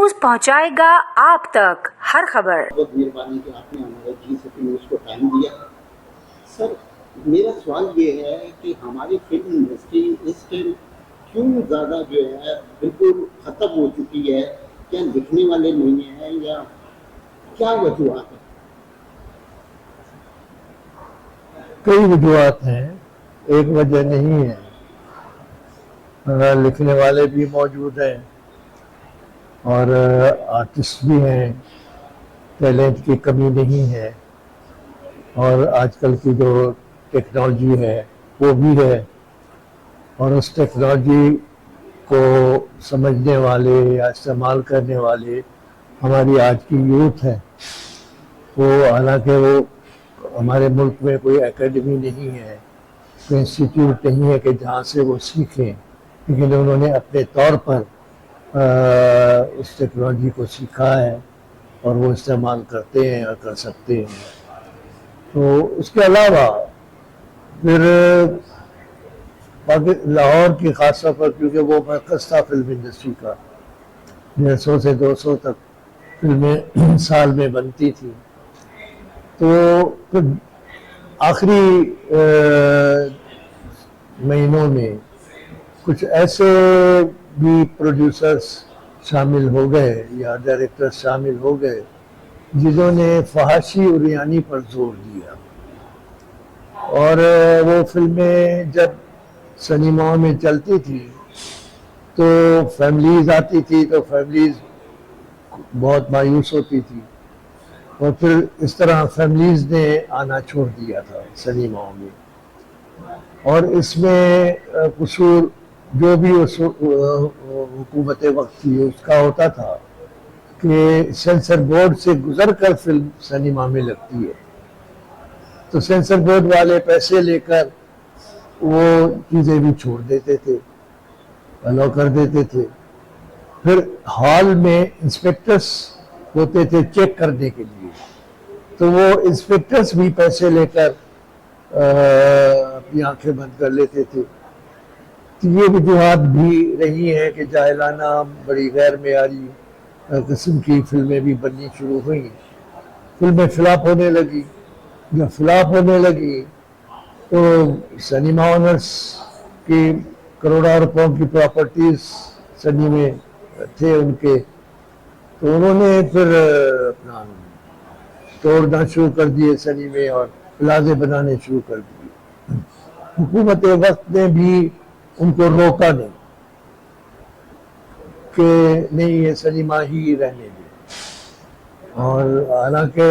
News पहुंचाएगा आप तक हर खबर। बहुत मेहरबानी कि आपने हमारे G-City न्यूज़ को टाइम दिया। सर, मेरा सवाल ये है कि हमारी फिल्म इंडस्ट्री इस टाइम क्यों ज़्यादा जो है बिल्कुल ख़त्म हो चुकी है? क्या लिखने वाले नहीं हैं या क्या वजूहत है? कई वजूहत हैं, एक वजह नहीं है। लिखने वाले भी मौजूद हैं और आर्टिस्ट भी हैं, टैलेंट की कमी नहीं है, और आजकल की जो टेक्नोलॉजी है वो भी है, और उस टेक्नोलॉजी को समझने वाले या इस्तेमाल करने वाले हमारी आज की यूथ है। वो हालांकि वो हमारे मुल्क में कोई एकेडमी नहीं है, कोई इंस्टीट्यूट नहीं है कि जहाँ से वो सीखें, लेकिन उन्होंने अपने तौर पर उस टेक्नोलॉजी को सीखा है और वो इस्तेमाल करते हैं और कर सकते हैं। तो उसके अलावा फिर लाहौर की खास तौर पर, क्योंकि वो मरकज़ था फिल्म इंडस्ट्री का, 150 से 200 तक फिल्में साल में बनती थी, तो फिर आखिरी महीनों में कुछ ऐसे भी प्रोड्यूसर्स शामिल हो गए या डायरेक्टर्स शामिल हो गए जिन्होंने फहाशी उरियानी पर जोर दिया, और वो फिल्में जब सिनेमा में चलती थी तो फैमिलीज आती थी, तो फैमिलीज बहुत मायूस होती थी, और फिर इस तरह फैमिलीज ने आना छोड़ दिया था सिनेमाओं में। और इसमें कसूर जो भी उस हुकूमत वक्त थी उसका होता था कि सेंसर बोर्ड से गुजर कर फिल्म सिनेमा में लगती है, तो सेंसर बोर्ड वाले पैसे लेकर वो चीज़ें भी छोड़ देते थे, अलाउ कर देते थे। फिर हॉल में इंस्पेक्टर्स होते थे चेक करने के लिए, तो वो इंस्पेक्टर्स भी पैसे लेकर अपनी आंखें बंद कर लेते थे। तो ये वजूहत भी रही हैं कि जाहिलाना बड़ी गैर मेयारी किस्म की फिल्में भी बननी शुरू हुई, फिल्में फ्लॉप होने लगी। जब फ्लॉप होने लगी तो सिनेमा ओनर्स की करोड़ों रुपयों की प्रॉपर्टीज सिनेमा में थे उनके, तो उन्होंने फिर अपना तोड़ना शुरू कर दिए सिनेमा और प्लाजे बनाने शुरू कर दिए। हुकूमत वक्त ने भी उनको रोका नहीं कि नहीं ये सिनेमा ही रहने दे, और हालांकि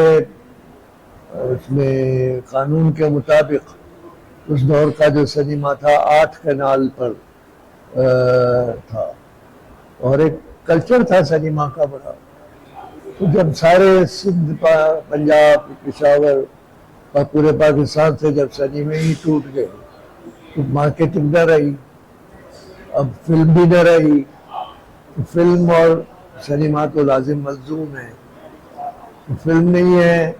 उसमें कानून के मुताबिक उस दौर का जो सिनेमा था 8 कैनाल पर था, और एक कल्चर था सिनेमा का बड़ा। तो जब सारे सिंध, पंजाब, पेशावर और पूरे पाकिस्तान से जब सिनेमा ही टूट गए तो मार्केटिंग न रही, अब फिल्म भी न रही, तो फिल्म और सिनेमा तो लाजिम मलजूम है, तो फिल्म नहीं है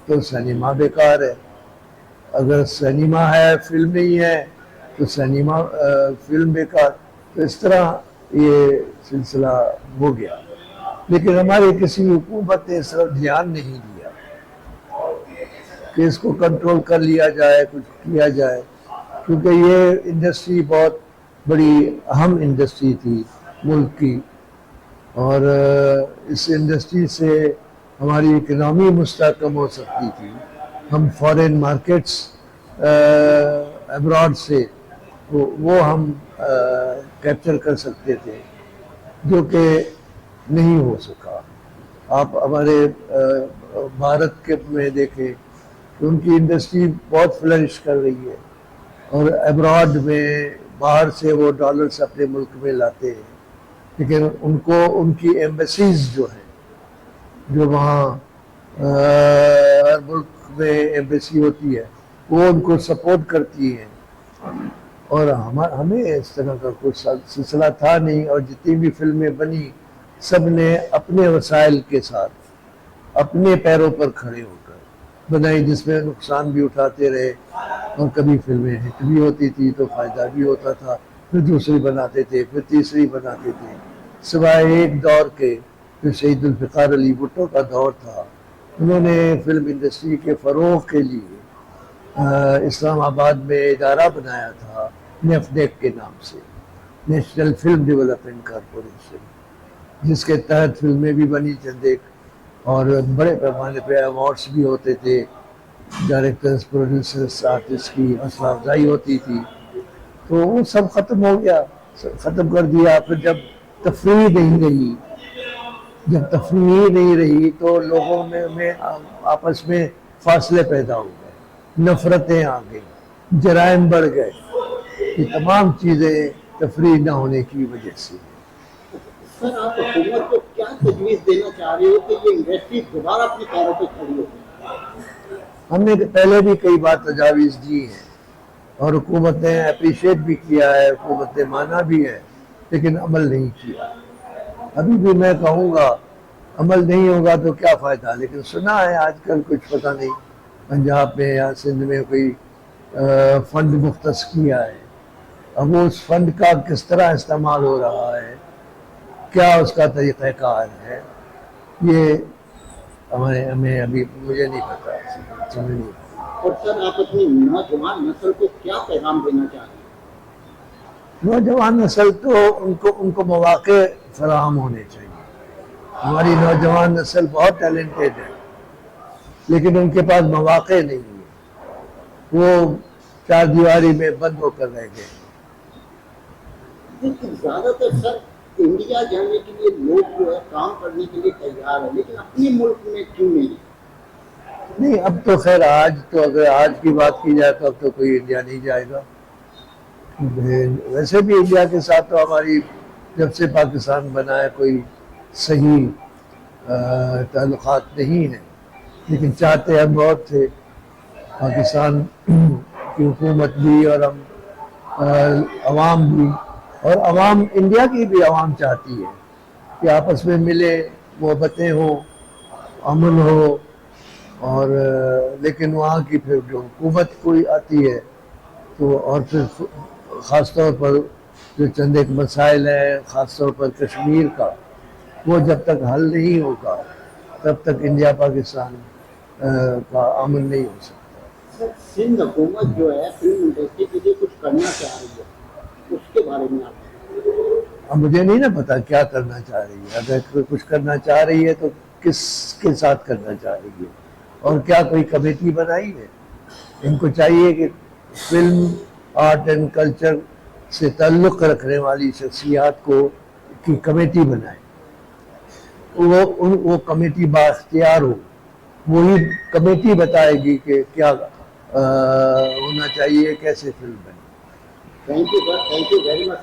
तो सिनेमा बेकार है, अगर सिनेमा है फिल्म नहीं है तो सिनेमा फिल्म बेकार। तो इस तरह ये सिलसिला हो गया, लेकिन हमारी किसी हुकूमत ने इस तरफ ध्यान नहीं दिया कि इसको कंट्रोल कर लिया जाए, कुछ किया जाए, क्योंकि ये इंडस्ट्री बहुत बड़ी अहम इंडस्ट्री थी मुल्क की, और इस इंडस्ट्री से हमारी इकनॉमी मुस्तहकम हो सकती थी। हम फॉरेन मार्केट्स अब्रॉड से वो हम कैप्चर कर सकते थे, जो कि नहीं हो सका। आप हमारे भारत के में देखें तो उनकी इंडस्ट्री बहुत फ्लरिश कर रही है, और अब्रॉड में बाहर से वो डॉलर्स अपने मुल्क में लाते हैं, लेकिन उनको उनकी एम्बेसीज जो है, जो वहाँ हर मुल्क में एम्बेसी होती है, वो उनको सपोर्ट करती है, और हमें इस तरह का कुछ सिलसिला था नहीं। और जितनी भी फिल्में बनी सब ने अपने वसाइल के साथ अपने पैरों पर खड़े होकर बनाई, जिसमें नुकसान भी उठाते रहे, और कभी फिल्में हिट भी होती थी तो फ़ायदा भी होता था, फिर दूसरी बनाते थे, फिर तीसरी बनाते थे, सिवाय एक दौर के جو شہید الفقار علی بھٹو کا دور تھا، انہوں نے فلم انڈسٹری کے فروغ کے لیے اسلام آباد میں ادارہ بنایا تھا نیفڈیک کے نام سے، نیشنل فلم ڈیولپمنٹ کارپوریشن، جس کے تحت فلمیں بھی بنی چند ایک، اور بڑے پیمانے پہ ایوارڈس بھی ہوتے تھے، ڈائریکٹرز پروڈیوسرز آرٹسٹ کی حوصلہ افزائی ہوتی تھی۔ تو وہ سب ختم ہو گیا، ختم کر دیا۔ پھر جب تفریح نہیں رہی، تو لوگوں میں آپس میں فاصلے پیدا ہو گئے، نفرتیں آ گئیں، جرائم بڑھ گئے۔ یہ تمام چیزیں تفریح نہ ہونے کی وجہ سے۔ سر آپ حکومت کو کیا تجویز دینا چاہ رہے ہو کہ یہ انڈسٹری دوبارہ اپنے پیروں پہ کھڑی ہو جائے؟ ہم نے پہلے بھی کئی بار تجاویز دی ہیں اور حکومت نے اپریشیٹ بھی کیا ہے، حکومت نے مانا بھی ہے، لیکن عمل نہیں کیا۔ ابھی بھی میں کہوں گا عمل نہیں ہوگا تو کیا فائدہ، لیکن سنا ہے آج کل کچھ پتہ نہیں پنجاب میں یا سندھ میں کوئی فنڈ مختص کیا ہے۔ اب اس فنڈ کا کس طرح استعمال ہو رہا ہے، کیا اس کا طریقہ کار ہے، یہ ہمیں ابھی مجھے نہیں پتا، سمجھ نہیں پتا۔ اور سر آپ اپنی نوجوان نسل کو کیا پیغام دینا چاہ رہے ہیں؟ نوجوان نسل تو ان کو مواقع فراہم ہونے چاہیے۔ ہماری نوجوان نسل بہت ٹیلنٹڈ ہے، لیکن ان کے پاس مواقع نہیں ہے، وہ چار دیواری میں بند ہو کر رہ گئے۔ لیکن زیادہ تر سر انڈیا جانے کے لیے لوگ جو ہے کام کرنے کے لیے تیار ہیں، لیکن اپنے ملک میں کیوں نہیں؟ اب تو خیر اگر آج کی بات کی جائے تو اب تو کوئی انڈیا نہیں جائے گا۔ ویسے بھی انڈیا کے ساتھ تو ہماری جب سے پاکستان بنا ہے کوئی صحیح تعلقات نہیں ہیں، لیکن چاہتے ہم بہت تھے، پاکستان کی حکومت بھی اور ہم عوام بھی، اور عوام انڈیا کی بھی عوام چاہتی ہے کہ آپس میں ملے، محبتیں ہوں، امن ہو، اور لیکن وہاں کی پھر جو حکومت کوئی آتی ہے تو، اور پھر خاص طور پر جو چند ایک مسائل ہیں، خاص طور پر کشمیر کا، وہ جب تک حل نہیں ہوگا تب تک انڈیا پاکستان کا امن نہیں ہو سکتا۔ سر سندھ حکومت جو ہے فلم انڈسٹری کے لیے کچھ کرنا چاہ رہی ہے، اس کے بارے میں آپ؟ اب مجھے نہیں نا پتا کیا کرنا چاہ رہی ہے، اگر کچھ کرنا چاہ رہی ہے تو کس کے ساتھ کرنا چاہ رہی ہے، اور کیا کوئی کمیٹی بنائی ہے؟ ان کو چاہیے کہ فلم آرٹ اینڈ کلچر سے تعلق رکھنے والی شخصیات کی کمیٹی بنائے، وہ کمیٹی بااختیار ہو، وہی کمیٹی بتائے گی کہ کیا ہونا چاہیے، کیسے فلم بنے۔ Thank you sir, thank you very much.